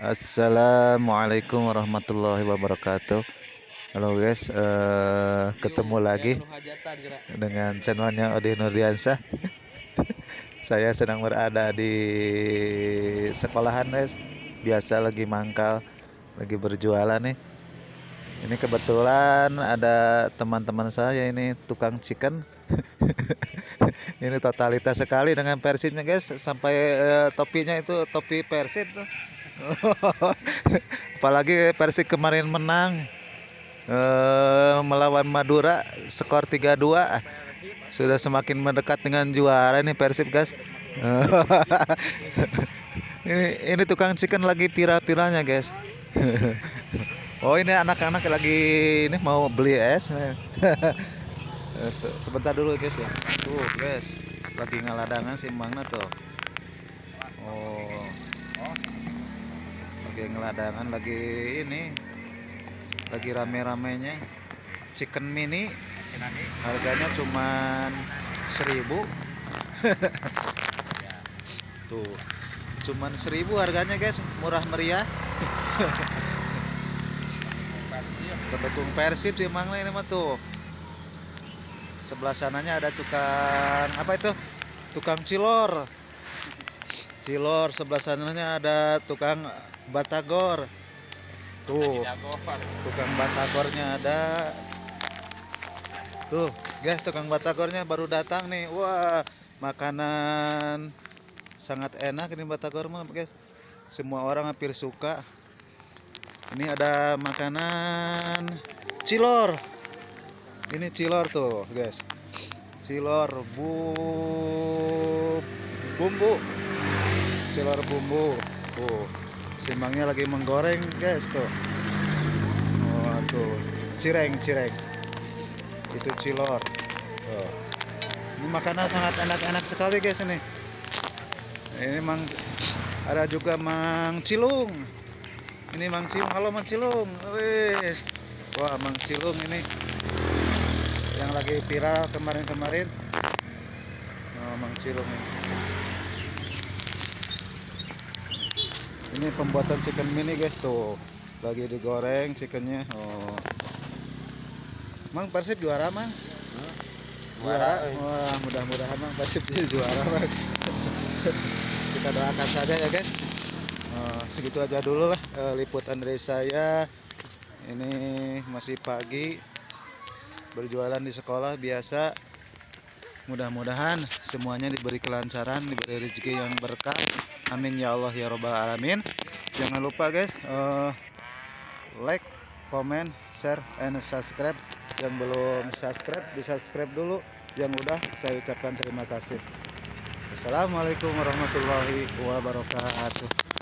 Assalamualaikum warahmatullahi wabarakatuh. Halo guys, ketemu lagi dengan channelnya Odi Nurdiansyah. Saya sedang berada di sekolahan guys. Biasa lagi mangkal, lagi berjualan nih. Ini kebetulan ada teman-teman saya ini tukang chicken. Ini totalitas sekali dengan Persibnya guys. Sampai topinya itu topi Persib tuh. Apalagi Persib kemarin menang melawan Madura skor 3-2, sudah semakin mendekat dengan juara ini Persib guys. ini tukang chicken lagi pira-piranya guys. Oh ini anak-anak lagi ini mau beli es. Sebentar dulu guys ya. Tuh guys, lagi ngaladangan si Mangna tuh. Oh, lagi ngeladangan, lagi ini, lagi rame-ramenya chicken mini. Harganya cuman 1.000. Tuh, cuman 1.000 harganya guys, murah meriah. Pendukung Persib sih Mangna ini mah tuh. Sebelah sananya ada tukang apa itu? Tukang cilor. Sebelah sananya ada tukang batagor. Tuh, tukang batagornya ada. Tuh, guys, tukang batagornya baru datang nih. Wah, makanan sangat enak ini batagor mah, guys. Semua orang hampir suka. Ini ada makanan cilor. Ini cilor tuh, guys. Cilor bumbu. Cilor bumbu. Tuh, simbangnya lagi menggoreng, guys tuh. Oh, tuh, cireng. Itu cilor. Tuh. Ini makanan sangat enak-enak sekali, guys ini. Ini ada juga Mang Cilung. Ini Mang Cilung. Halo Mang Cilung. Wih. Wah, Mang Cilung ini yang lagi viral kemarin-kemarin. Oh, Mang Cilung ini. Ini pembuatan chicken mini guys tuh. Lagi digoreng chickennya. Oh. Mang Persib juara Mang? Juara. Wah, mudah-mudahan Mang Persib jadi juara Mang. Kita doakan saja ya guys. Segitu aja dulu lah liputan dari saya. Ini masih pagi, berjualan di sekolah biasa. Mudah-mudahan semuanya diberi kelancaran, diberi rezeki yang berkah. Amin ya Allah ya Rabbal alamin. Jangan lupa guys, like, comment, share, and subscribe. Yang belum subscribe, di subscribe dulu. Yang udah, saya ucapkan terima kasih. Assalamualaikum warahmatullahi wabarakatuh.